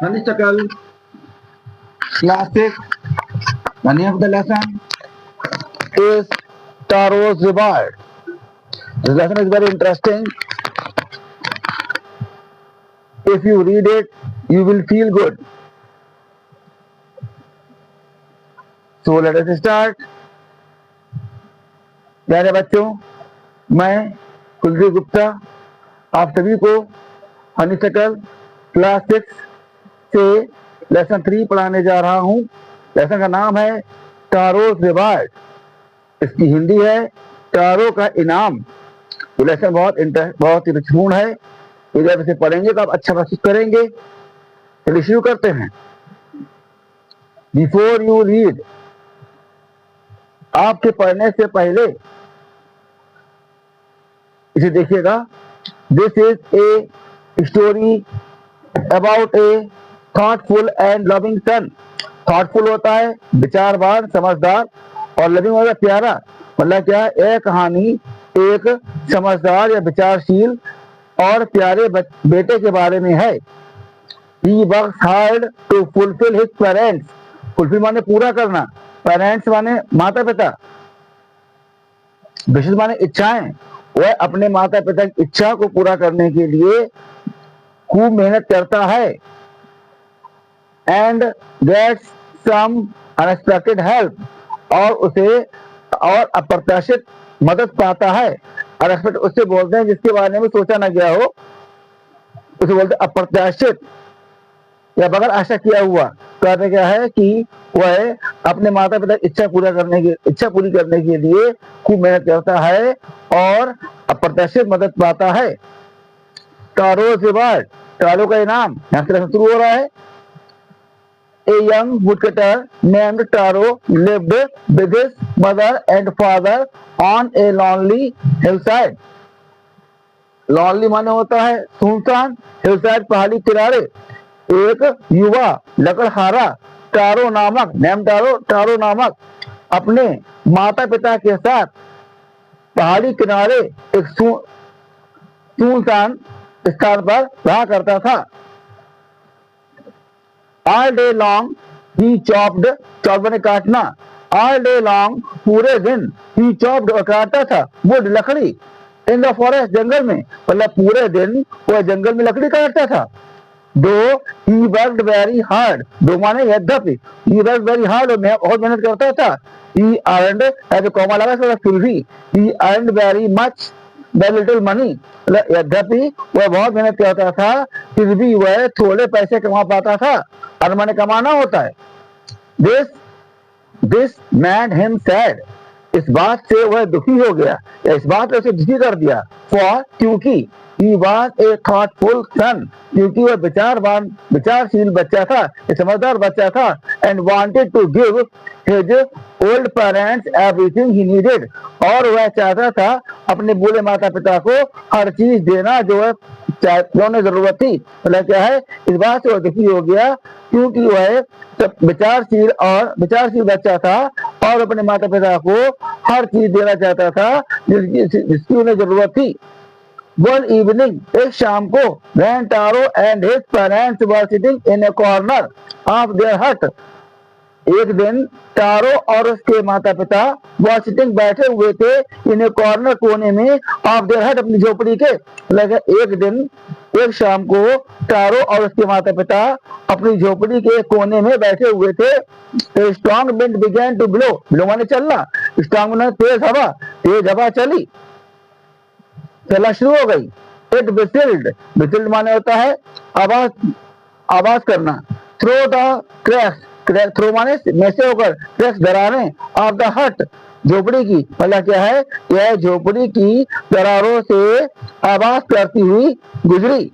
Honeysuckle Class 6. The name of the lesson is Taro's Reward. This lesson is very interesting. If you read it, you will feel good. So let us start. प्यारे बच्चों, मैं कुलदीप गुप्ता आप सभी को honeysuckle class 6 से lesson 3 पढ़ाने जा रहा हूँ। लेसन का नाम है टारोस रिवार्ड। इसकी हिंदी है टारो का इनाम। ये लेसन बहुत ही रुचिपूर्ण है। जब इसे पढ़ेंगे तो आप अच्छा महसूस करेंगे। चलिए शुरू करते हैं। बिफोर यू रीड, आपके पढ़ने से पहले इसे देखिएगा। This is a story about A thoughtful and loving son. Thoughtful होता है विचारवान, समझदार, और लविंग होता है प्यारा। मतलब क्या है? एक कहानी एक समझदार या विचारशील और प्यारे बेटे के बारे में है। He works hard to fulfill his parents. Fulfil माने पूरा करना, पेरेंट्स माने माता पिता, विशेष माने इच्छाएं। वह अपने माता पिता की इच्छा को पूरा करने के लिए खूब मेहनत करता है। And gets some unexpected help, और उसे और अप्रत्याशित मदद पाता है। अनएक्सपेक्टेड उससे बोलते हैं जिसके बारे में सोचा ना गया हो, उसे बोलते हैं अप्रत्याशित या बगैर आशा किया हुआ। कहते क्या है कि वह अपने माता पिता की इच्छा पूरी करने के लिए खूब मेहनत करता है और अप्रत्याशित मदद पाता है। टारो's रिवार्ड, टारो का इनाम यहां से शुरू हो रहा है। A young woodcutter named Taro lived with his mother and father on a lonely hillside. Lonely माने होता है सुनसान, hillside पहाड़ी किनारे। एक युवा लकड़हारा टारो नामक, नेम टारो नामक अपने माता पिता के साथ पहाड़ी किनारे एक सुनसान स्थान पर रहा करता था। All day long he chopped, chop माने काटना। All day long पूरे दिन he chopped काटता था wood लकड़ी in the forest जंगल में। मतलब पूरे दिन वह जंगल में लकड़ी काटता था। Though he worked very hard, दो माने यद्यपि, he worked very hard और बहुत मेहनत करता था। He earned, ऐसे कॉमा लगा इसका फिर भी, he earned very much, very little money, मतलब यद्यपि वह बहुत मेहनत करता था फिर भी वह थोड़े पैसे कमा पाता था। अर्न माने कमाना होता है। This made him sad, इस बात से वह दुखी हो गया या इस बात से उसे दुखी कर दिया। For क्योंकि he was a thoughtful son, क्योंकि वह विचारशील बच्चा था, समझदार बच्चा था। And wanted to give his old parents everything he needed, और वह चाहता था अपने बूढ़े माता पिता को हर चीज देना जो उन्हें जरूरत थी। मतलब क्या है? इस बात से वह दुखी हो गया क्योंकि वह विचारशील बच्चा था और अपने माता पिता को हर चीज देना चाहता था जिसकी उन्हें जरूरत थी। One evening, एक शाम को, when Taro and his parents were sitting in a corner of their hut, एक दिन टारो और उसके माता पिता वह सिटिंग बैठे हुए थे इन ए कॉर्नर कोने में ऑफ देयर हट अपनी झोपड़ी के। एक शाम को टारो और उसके माता पिता अपनी झोपड़ी के कोने में बैठे हुए थे। Strong wind began to blow, blow माने चलना, स्ट्रॉन्ग माने तेज हवा चलना शुरू हो गई। इट विसिल्ड माने होता है आवाज करना। थ्रो द क्रैक्स, थ्रो माने में से होकर, क्रैक्स दरारें, ऑफ द हट झोपड़ी की। मतलब क्या है? यह झोपड़ी की दरारों से आवाज करती हुई गुजरी।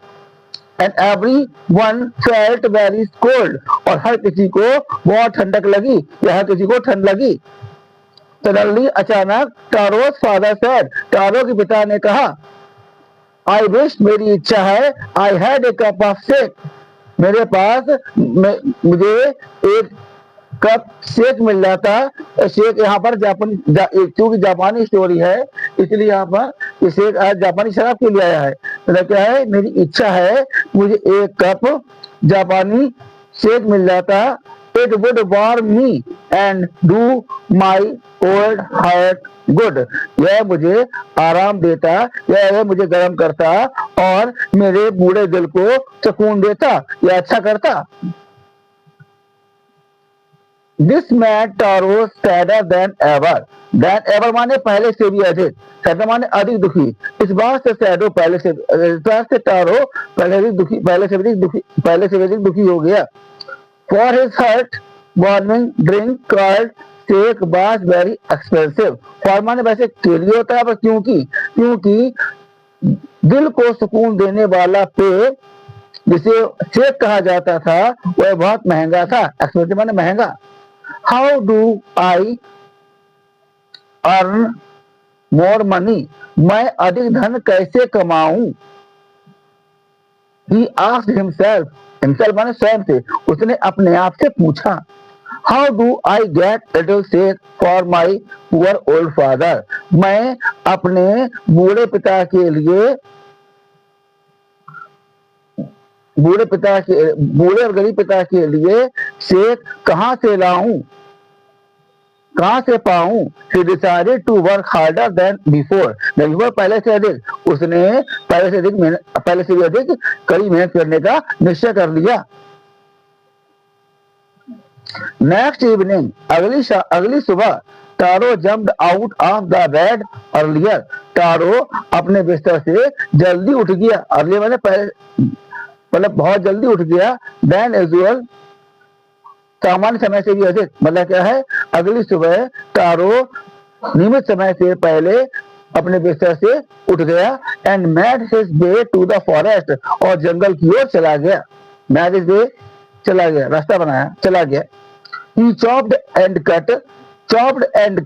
And everyone felt very cold, और हर किसी को बहुत ठंडक लगी या हर किसी को ठंड लगी। Suddenly, अचानक टारो's father said, टारो के पिता ने कहा, I wish, मेरी इच्छा है, I had a cup of shake, मेरे पास मुझे एक कप शेक मिल जाता। शेक यहाँ पर जापानी क्योंकि जापानी स्टोरी है इसलिए यहाँ पर शेक जापानी शराब के लिए आया है। मतलब क्या है, मेरी इच्छा है मुझे एक कप जापानी शेक मिल जाता। It would warm me and do my old heart good. यह मुझे आराम देता, यह मुझे गर्म करता और मेरे बूढ़े दिल को सुकून देता, यह अच्छा करता। This made Taro sadder than ever. Than ever माने पहले से भी अधिक, sadder माने अधिक दुखी। इस बार से Shadow इस बार से Taro पहले से भी अधिक दुखी हो गया। For his hurt, warming drink called shake was very expensive. For माने वैसे के लिए होता है, पर क्योंकि दिल को सुकून देने वाला पेय जिसे शेक कहा जाता था वह बहुत महंगा था। एक्सपेंसिव माने महंगा। How do I earn more money? मैं अधिक धन कैसे कमाऊं? He asked himself माने स्वयं से, उसने अपने आप से पूछा। How do I get little shake for my poor old father? मैं अपने बूढ़े और गरीब पिता के लिए शेक कहाँ से लाऊं, कहाँ से पाऊं? He decided to work harder than before. पहले से भी अधिक कड़ी मेहनत करने का निश्चय कर लिया। नेक्स्ट इवनिंग, अगली सुबह, Taro jumped out of the bed earlier. Taro अपने बिस्तर से जल्दी उठ गया। अर्लियर मैंने पहले मतलब बहुत जल्दी उठ गया। देन यूजुअल सामान्य समय से भी अधिक। मतलब क्या है, अगली सुबह टारो नियमित समय से पहले अपने बिस्तर से उठ गया। And made his way to the forest, और जंगल की ओर चला गया। मेड हिज वे चला गया, रास्ता बनाया, चला गया। He chopped and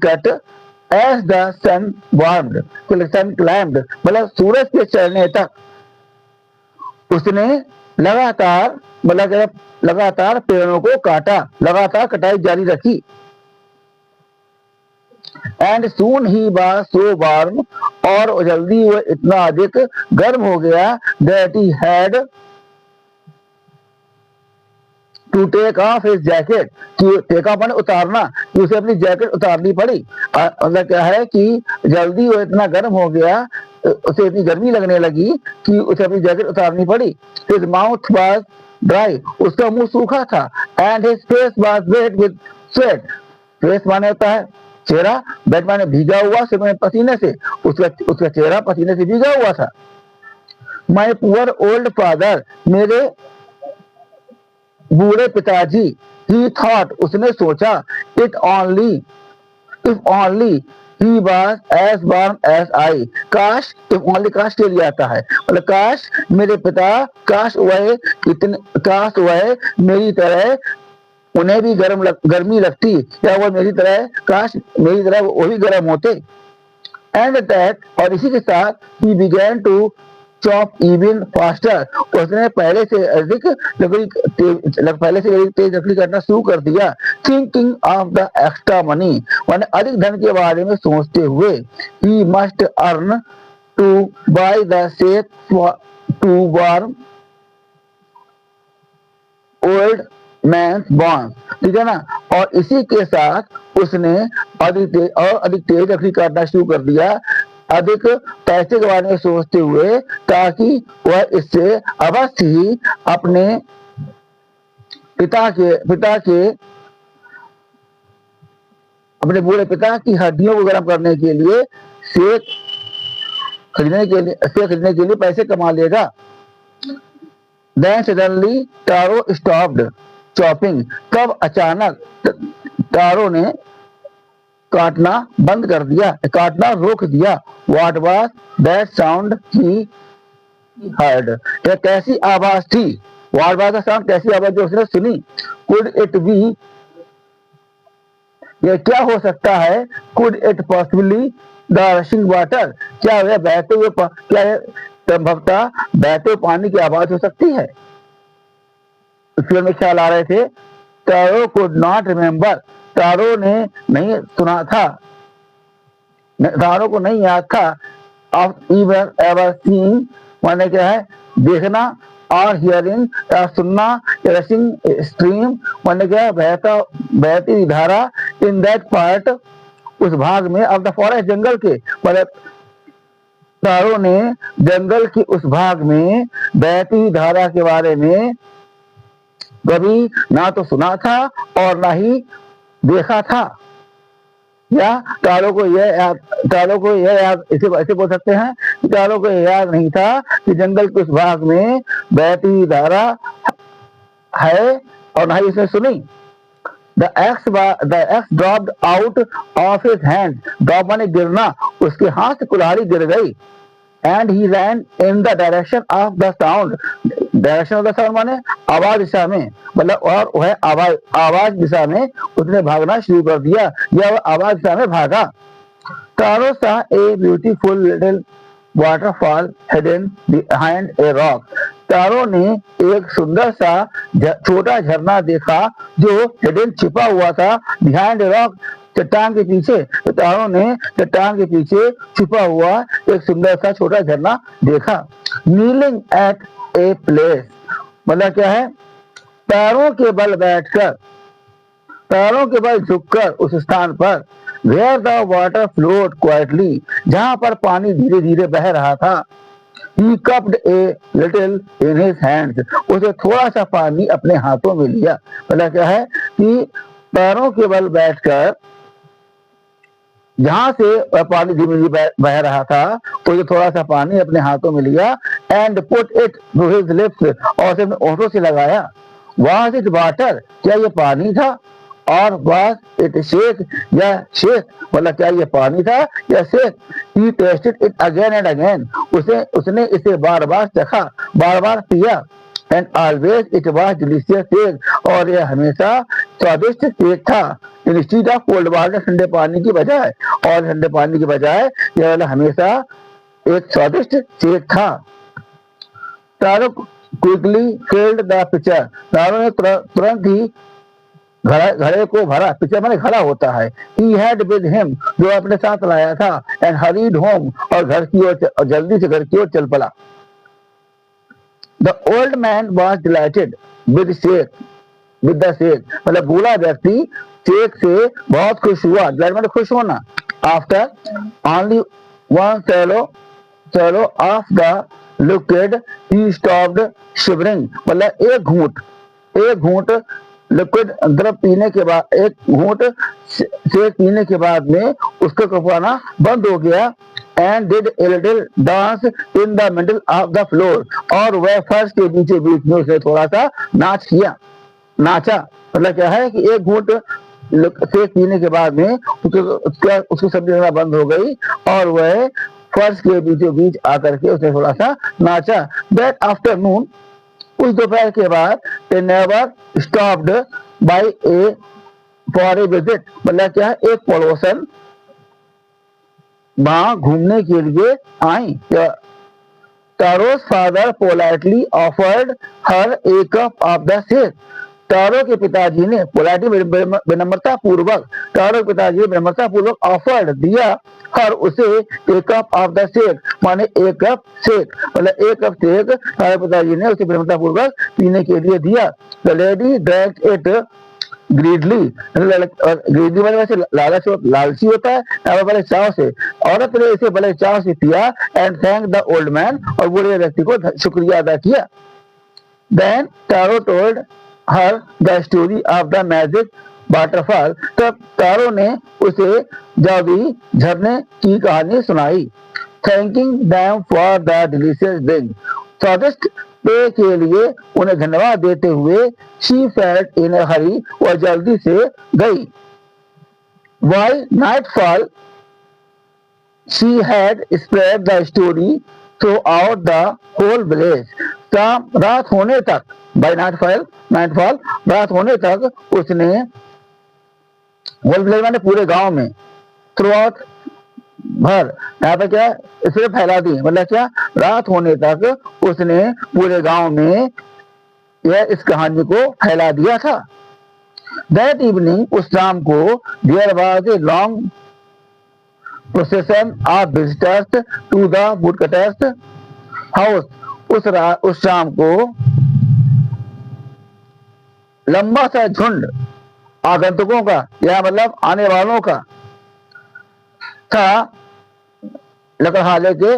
cut as the sun warmed, sun climbed, मतलब सूरज के चढ़ने तक उसने लगातार पेड़ों को काटा, लगातार कटाई जारी रखी। And soon he was so warm, और जल्दी वह इतना अधिक गर्म हो गया that he had to take off his jacket, कि टेक ऑफ माने उतारना, कि उसे अपनी जैकेट उतारनी पड़ी। मतलब क्या है कि जल्दी वो इतना गर्म हो गया, उसे इतनी गर्मी लगने लगी कि उसे अपनी जैकेट उतारनी पड़ी। His mouth was dry, उसका मुंह सूखा था। And his face was wet with sweat, face माने होता है चेहरा, wet माने भीगा हुआ से पसीने से, उसका चेहरा पसीने से भीगा हुआ था। My poor old father, मेरे बूढ़े पिताजी। He thought, उसने सोचा। if only he was as warm as I, काश, if only काश के लिए आता है, मतलब काश मेरे पिता, काश वह मेरी तरह उन्हें भी गर्मी लगती, या वो मेरी तरह, काश मेरी तरह वो भी गर्म होते। एंड दैट, और इसी के साथ he began to chop even faster, उसने पहले से अधिक तेज लकड़ी काटना शुरू कर दिया। Thinking of the extra money, माने अधिक धन के बारे में सोचते हुए। He must earn to buy the shake to warm old man's bones, ठीक है ना। और इसी के साथ उसने अधिक तेज लकड़ी काटना शुरू कर दिया, अधिक पैसे के बारे में सोचते हुए, ताकि वह इससे अवश्य ही अपने अपने बूढ़े पिता की हड्डियों को गर्म करने के लिए शेक खरीदने के लिए पैसे कमा लेगा। Then suddenly Taro stopped chopping, तब अचानक टारो ने काटना बंद कर दिया, काटना रोक दिया। What was that sound he heard, यह कैसी आवाज थी? What was the sound, कैसी आवाज जो उसने सुनी? Could it be, यह क्या हो सकता है? Could it possibly the rushing water, क्या यह बहते हुए संभवतः बहते पानी की आवाज हो सकती है? उसके में ख्याल आ रहे थे Taro could not remember, Taro ने नहीं सुना था, टारो को नहीं याद था, ऑफ इवन एवर सीइंग माने क्या है देखना, और हियरिंग या सुनना, रशिंग स्ट्रीम माने क्या है बहती धारा, इन दैट पार्ट उस भाग में, ऑफ द फॉरेस्ट जंगल के, मतलब टारो ने जंगल के उस भाग में बहती धारा के बारे में कभी ना तो सुना था और ना ही देखा था। या टारो को यह याद इसे ऐसे बोल सकते हैं कि टारो को यह याद नहीं था कि जंगल के उस भाग में बहती धारा है और ना ही इसने सुनी। The axe dropped out of his hand. Drop माने गिरना, उसके हाथ से कुल्हाड़ी गिर गई। And he ran in the direction of the sound. Direction of the sound माने आवाज दिशा में, मतलब और वह आवाज दिशा में उसने भागना शुरू कर दिया, या वह आवाज दिशा में भागा। Taro saw a beautiful little waterfall hidden behind a rock. Taro ने एक सुंदर सा छोटा झरना देखा जो हिडन छिपा हुआ था, बिहाइंड ए रॉक चट्टान के पीछे। तो टारो ने चट्टान के पीछे छिपा हुआ एक सुंदर सा छोटा झरना देखा। नीलिंग एट ए प्लेस मतलब क्या है, पैरों के बल बैठकर, पैरों के बल झुककर उस स्थान पर, where the water flowed quietly जहां पर पानी धीरे धीरे बह रहा था। He cupped a little in his hands. उसे थोड़ा सा पानी अपने हाथों में लिया। मतलब क्या है कि पैरों के बल बैठकर जहां से पानी धीरे धीरे बह रहा था, उसे थोड़ा सा पानी अपने हाथों में लिया। And put it to his lips और उसे अपने होठों से लगाया। Was it water क्या ये पानी था, और was it शेक या शेक मतलब क्या ये पानी था या shake. He tasted it again and again. उसने इसे बार बार चखा, बार बार पिया। And always it was delicious shake और यह हमेशा स्वादिष्ट शेक था। Instead of cold water ठंडे पानी की बजाय, और ठंडे पानी की बजाय यह हमेशा एक स्वादिष्ट शेक था। Taro quickly filled the pitcher, Taro ने तुरंत ही घड़े को भरा। पिक्चर माने घड़ा होता है। He had with him जो अपने साथ लाया था। And hurried home और घर की ओर जल्दी से घर की ओर चल पड़ा। The old man was delighted with the shake मतलब बूढ़ा व्यक्ति शेक से बहुत खुश हुआ। डिलाइट माने खुश होना। After only one swallow of the liquid he stopped shivering मतलब एक घूंट लिक्विड द्रव पीने के बाद, एक घूंट शेक पीने के बाद में उसका कपड़ाना बंद हो गया। And did a little dance in the middle of the floor और वह फर्श के बीचे बीच में उसने थोड़ा सा नाचा। मतलब क्या है कि एक घूंट शेक पीने के बाद में उसकी सब्जी लेना बंद हो गई और वह फर्श के बीचों बीच आकर के उसने थोड़ा सा नाचा। दैट आफ्टरनून उस दोपहर के बाद they never stopped by a for a visit मतलब क्या है एक पड़ोसन वहां घूमने के लिए आई। Taro's father politely offered her a cup of the shake. Taro के पिताजी ने पोलाइटली विनम्रता पूर्वक, टारो के पिताजी ने विनम्रता पूर्वक ऑफर्ड दिया हर उसे एक कप ऑफ द शेक माने एक कप शेक मतलब एक कप शेक टारो पिताजी ने उसे विनम्रता पूर्वक पीने के लिए दिया। The lady drank it greedily, greedily माने वैसे लालची होता है, बड़े चाव से, औरत ने इसे बड़े चाव से पिया। And thank the old man और बूढ़े व्यक्ति को शुक्रिया अदा किया। Then Taro told her the story of the magic waterfall, तब टारो ने उसे जादुई झरने की कहानी सुनाई। Thanking them for the delicious drink, स्वादिष्ट पेय के लिए उन्हें धन्यवाद देते हुए शी फेल्ट इन अ हरी, वह जल्दी से गई। By nightfall she had spread the story throughout the whole village, रात होने तक, बाय नाइटफॉल रात होने तक उसने होल विलेज माने पूरे गांव में, थ्रू आउट भर, यहाँ पे क्या इसे फैला दी मतलब क्या रात होने तक उसने पूरे गांव में यह इस कहानी को फैला दिया था। That evening, उस शाम को there was a long procession of visitors to the woodcutter's house. उस शाम को लंबा सा झुंड आगंतुकों का या मतलब आने वालों का था लकड़हारे के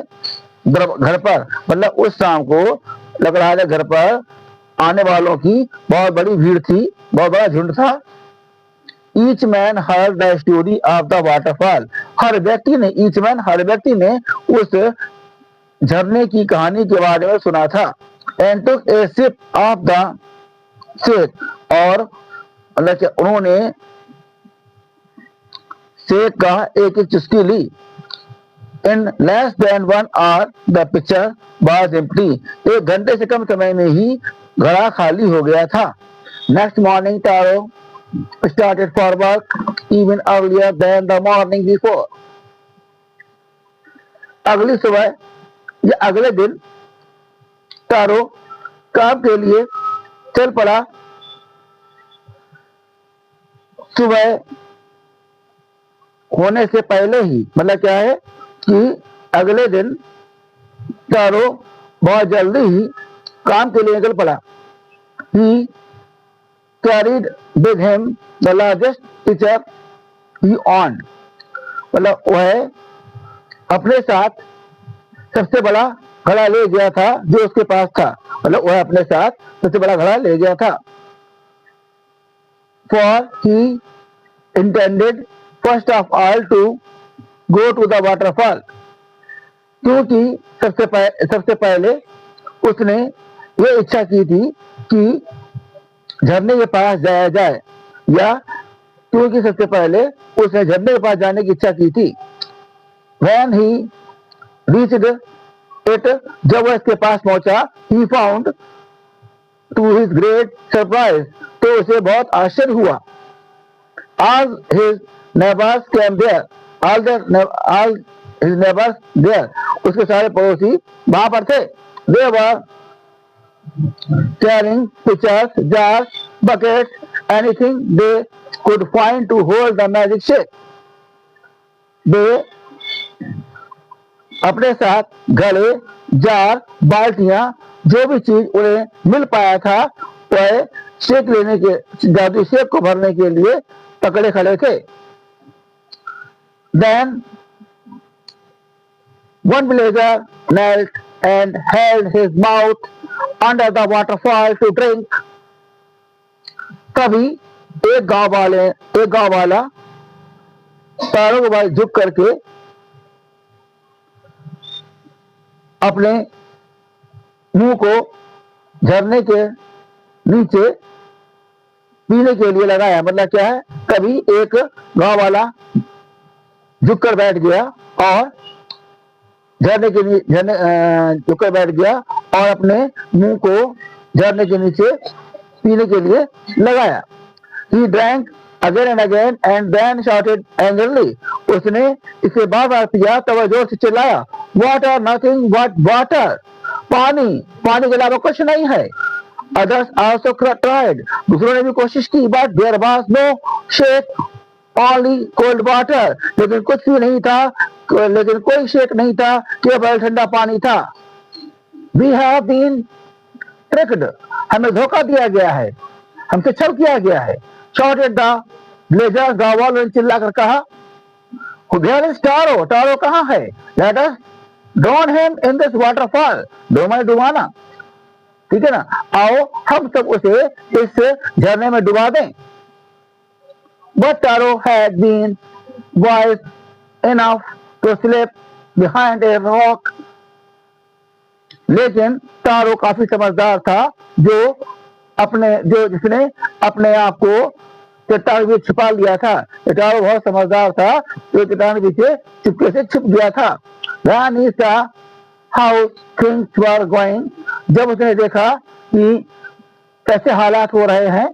घर पर। मतलब उस शाम को लकड़हारे घर पर आने वालों की बहुत बड़ी भीड़ थी, बहुत बड़ा झुंड था। Each man heard the story of the waterfall. हर व्यक्ति ने उस झरने की कहानी के बारे में सुना था। And took a sip of the shake, और उन्होंने शेक का एक चुस्की ली। In less than 1 hour, the pitcher was empty. 1 घंटे से कम समय में ही घड़ा खाली हो गया था। Next morning, Taro started for work even earlier than the morning before. अगली सुबह या अगले दिन तारो काम के लिए चल पड़ा। सुबह होने से पहले ही, मतलब क्या है कि अगले दिन तारो बहुत जल्दी ही काम के लिए निकल पड़ा। He carried with him the largest pitcher he owned. मतलब वह अपने साथ सबसे बड़ा घड़ा ले गया था जो उसके पास था। मतलब वह अपने साथ सबसे बड़ा घड़ा ले गया था। For he intended first of all to go to the waterfall. क्योंकि सबसे पहले उसने ये इच्छा की थी कि झरने के पास जाया जाए, या क्योंकि सबसे पहले उसने झरने के पास जाने की इच्छा की थी। When he reached it, जब वह इसके पास पहुंचा, he found to his great surprise, तो उसे बहुत आश्चर्य हुआ। All his neighbors came there. All his neighbors there. उसके सारे पड़ोसी वहां पर थे। They were carrying pitchers, jars, buckets, anything they could find to hold the magic shake. वे अपने साथ घड़े, जार, बाल्टियां, जो भी चीज उन्हें मिल पाया था, वह शेक लेने के, जादुई शेक को भरने के लिए पकड़े खड़े थे। Then one villager knelt and held his mouth under the waterfall to drink. तभी एक गांव वाला तारों के पास झुक करके अपने मुंह को झरने के नीचे पीने के लिए लगाया। मतलब क्या है, कभी एक गांव वाला झुककर बैठ गया और झुककर बैठ गया और अपने मुंह को झरने के नीचे पीने के लिए लगाया। He drank again and again and then shouted angrily. उसने इसे बार-बार पिया, तब जोर से चिल्लाया, Water, nothing but water. पानी के अलावा कुछ नहीं है। Others also tried. दूसरों ने भी कोशिश की, but there was no shake, only cold water. लेकिन कुछ भी नहीं था, लेकिन कोई शेक नहीं था, केवल ठंडा पानी था। We have been tricked. हमें धोखा दिया गया है, हमसे छल किया गया है। Shouted the villager. गाँव वालों ने चिल्लाकर कहा, Where is Taro? Taro कहाँ है? Let us drown him in this waterfall. डुबाना, ठीक है ना, आओ हम सब उसे इस झरने में डुबा दें। But Taro had been wise enough to slip behind a rock. लेकिन तारो काफी समझदार था, जिसने अपने आप को चट्टान के छुपा लिया था। तारो बहुत समझदार था, जो चट्टान के पीछे चुपके से छुप गया था। When he saw how things were going, जब उसने देखा कि कैसे हालात हो रहे हैं,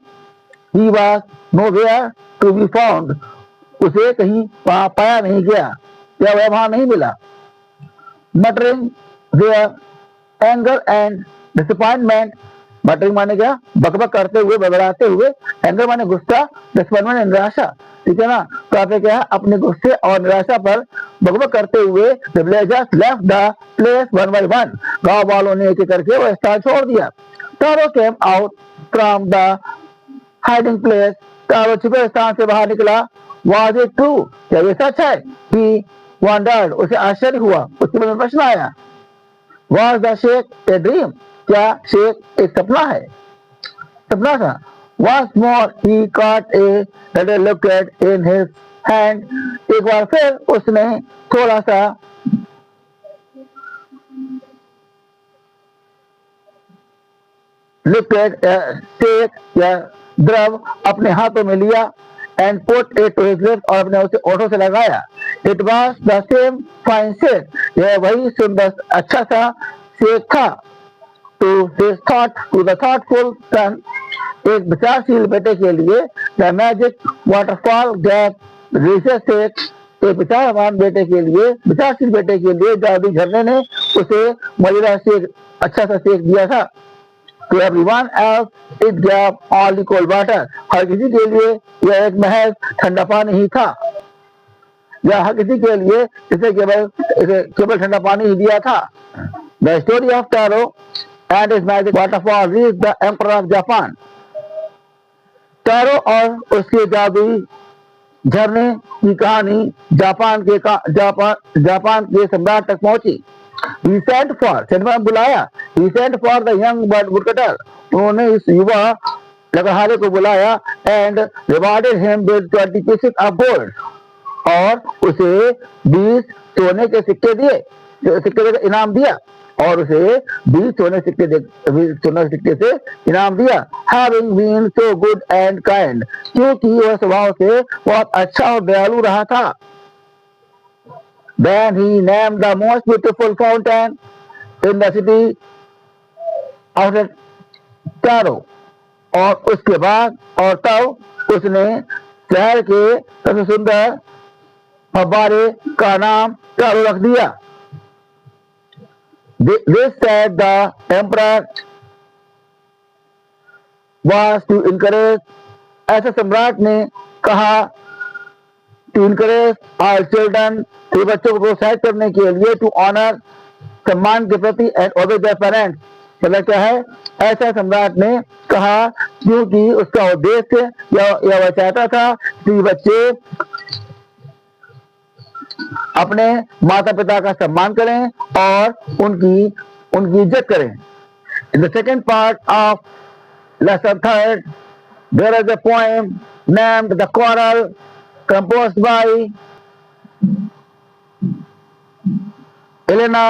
he was nowhere to be found. उसे कहीं वहां पाया नहीं गया, या वह वहां नहीं मिला। Muttering their anger and disappointment, muttering माने क्या, बकबक करते हुए, बड़बड़ाते हुए। एंगर माने गुस्सा, डिसअपॉइंटमेंट माने निराशा, ठीक है ना। तो आप क्या है, अपने गुस्से और निराशा पर बकबक करते हुए the villagers left the place one by one, गांव वालों ने एक एक करके वो स्थान छोड़ दिया। Taro came out from the hiding place, तारो छुपे स्थान से बाहर निकला। Was it true, क्या ये सच है? He wondered, उसे आश्चर्य हुआ, उसके मन में प्रश्न आया। Was the shake a dream, क्या शेक एक सपना है, सपना था। Once more he caught a little liquid in his hand, एक बार फिर उसने थोड़ा सा लिक्विड शेक या द्रव अपने हाथों में लिया। And put it to his lips, और अपने उसे ओठों से लगाया। It was the same fine shake, यह वही सुंदर अच्छा सा शेक था। To his thought, to the thoughtful son, एक विचारशील बेटे के लिए। The magic waterfall gave delicious shake, एक विचारवान बेटे के लिए, विचारशील बेटे के लिए जादू झरने ने उसे मजेदार शेक, अच्छा सा शेक दिया था। To everyone else, it gave only cold water, हर किसी के लिए यह एक महज ठंडा पानी ही था, या हर किसी के लिए इसे केवल ठंडा पानी ही दिया था। The story of Taro and his magic waterfall reached the Emperor of Japan. Taro और उसके जादुई झरने की कहानी जापान के सम्राट तक पहुंची। He sent for, बुलाया। He sent for the young woodcutter, उन्होंने इस युवा लकड़हारे को बुलाया। And rewarded him with 20 pieces of gold, और उसे 20 सोने के सिक्के दिए, सिक्के का इनाम दिया, और उसे 20 सोने सिक्के से इनाम दिया। Having been so good and kind, क्योंकि वह स्वभाव से बहुत अच्छा और दयालु रहा था। Then he named the most beautiful fountain in the city of Taro, और उसके बाद और तब उसने शहर के सबसे सुंदर फव्वारे का नाम टारो रख दिया। This said the emperor was to encourage, ऐसे सम्राट ने कहा, to encourage all children, बच्चों को प्रोत्साहित करने के लिए, टू ऑनर, सम्मान के प्रति, एंड ओबे देयर पेरेंट्स, मतलब क्या है, ऐसा सम्राट ने कहा क्योंकि उसका उद्देश्य या वह चाहता था कि बच्चे अपने माता पिता का सम्मान करें और उनकी इज्जत करें। In the second part of lesson third, there is a poem named the quarrel, composed by Eleanor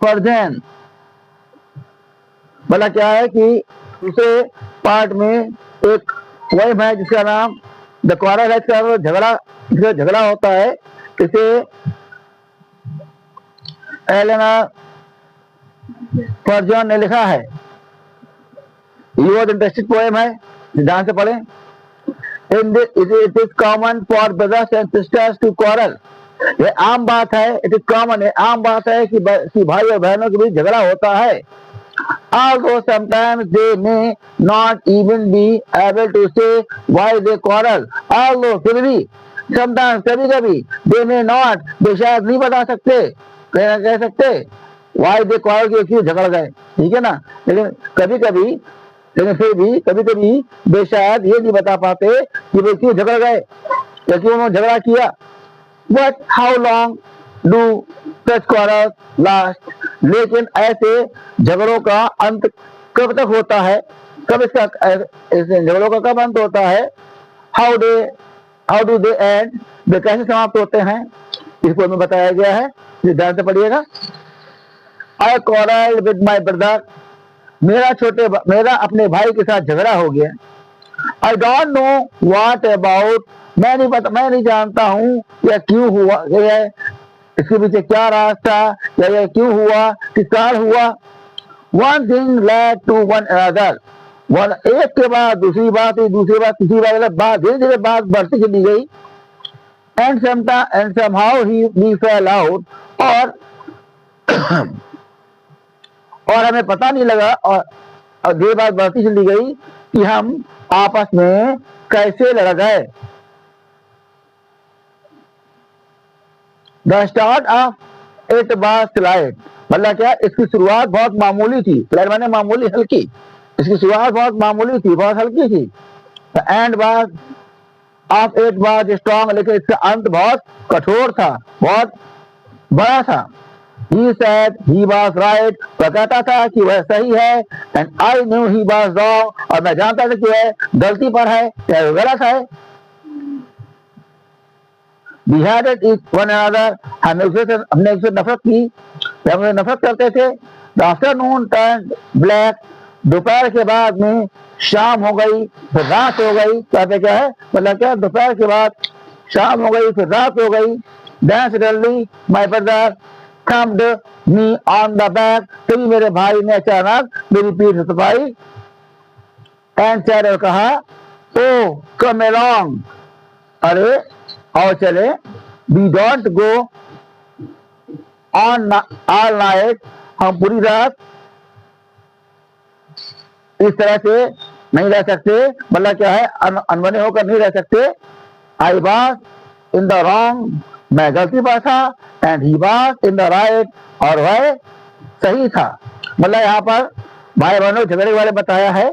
Farjeon. बोला क्या है कि दूसरे पार्ट में एक पोएम है जिसका नाम द क्वारल है, झगड़ा होता है। इसे एलेना पर्जन ने लिखा है। ये बहुत इंटरेस्टिंग पोएम है, ध्यान से पढ़ें। It is common for brothers and sisters to quarrel, ये आम बात है। इट इज कॉमन, आम बात है कि भाई और बहनों के बीच झगड़ा होता है। Although sometimes they may not even be able to say why they quarrel, although फिर भी sometimes कभी-कभी they may not, वे शायद नहीं बता सकते, कह सकते why they quarrel, कि क्यों झगड़ गए, ठीक है ना। लेकिन कभी-कभी, लेकिन फिर भी कभी-कभी वे शायद ये नहीं बता पाते कि वे क्यों झगड़ गए या क्यों उन्होंने झगड़ा किया। But how long do such quarrels last? लेकिन ऐसे झगड़ों का अंत कब तक होता है, कब इसका झगड़ों का कब अंत होता है। How do they end? वे कैसे समाप्त होते हैं, इसको हमें बताया गया है, ध्यान से पढ़िएगा। I quarreled with my brother, मेरा अपने भाई के साथ झगड़ा हो गया। I don't know what about, मैं नहीं जानता हूँ यह क्यों हुआ, इसके पीछे क्या राज था, या यह क्यों हुआ, किस कारण हुआ। One thing led to one another, एक के बाद दूसरी बात, दूसरी बात तीसरी बात, धीरे-धीरे बात बढ़ती चली गई। And somehow we fell out, और हमें पता नहीं लगा, और देर बाद बढ़ती चली गई कि हम आपस में कैसे लड़ गए। The start of it was slight, मतलब क्या, इसकी शुरुआत बहुत मामूली थी। स्लाइट माने मामूली, हल्की। इसकी शुरुआत बहुत मामूली थी, बहुत हल्की थी। The end was of it was strong, लेकिन इसका अंत बहुत कठोर था, बहुत बड़ा था। He said he was right, वह कहता था कि वह सही है। And I knew he was wrong, और मैं जानता था कि वह गलती पर है, या वह गलत है। We hated one another, हमने उससे नफरत की, हम उसे नफरत करते थे। The afternoon turned black, दोपहर के बाद में शाम हो गई, फिर रात हो गई। कहते क्या है, मतलब क्या, दोपहर के बाद शाम हो गई, फिर रात हो गई। Then suddenly my brother thumped me on the back, तभी मेरे भाई ने अचानक मेरी पीठ थपथपाई। एंड said, और कहा, oh come along, अरे आओ चले। We don't go on all night, हम पूरी रात इस तरह से नहीं रह सकते, मतलब क्या है, अनबने होकर नहीं रह सकते। I was in the wrong, मैं गलती पर था। And he was in the right, और वह सही था। मतलब यहाँ पर भाई बहनों झगड़े वाले बताया है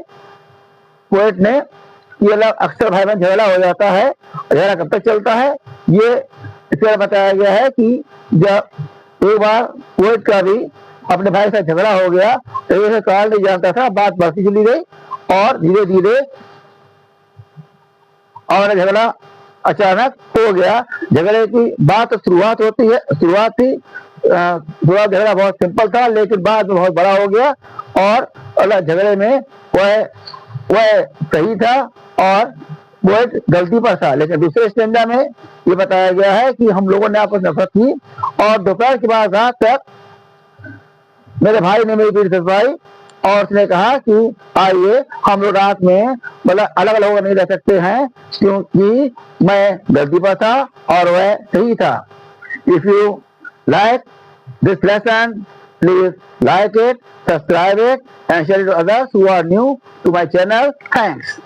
पोएट ने, ये लोग अक्सर भाई बहन झगड़ा हो जाता है। झगड़ा कब तक चलता है, ये इस तरह बताया गया है कि जब एक बार पोएट का भी अपने भाई से झगड़ा हो गया, तो ये कारण नहीं जानता था, बात बढ़ती चली गई और धीरे धीरे और झगड़ा अचानक हो गया। झगड़े की बात शुरुआत होती है, शुरुआत झगड़ा बहुत सिंपल था, लेकिन बाद में बहुत बड़ा हो गया। और झगड़े में वह सही था और वो एक गलती पर था। लेकिन दूसरे स्टैंडा में ये बताया गया है कि हम लोगों ने आपस में नफरत की, और दोपहर के बाद रात तक मेरे भाई ने मेरी पीठ थपथपाई, और उसने कहा कि आइए हम लोग रात में मतलब अलग अलग होकर नहीं रह सकते हैं, क्योंकि मैं गलती पर था और वह सही था। If you like this lesson, please like it, subscribe it and share it to others who are new to my channel. Thanks.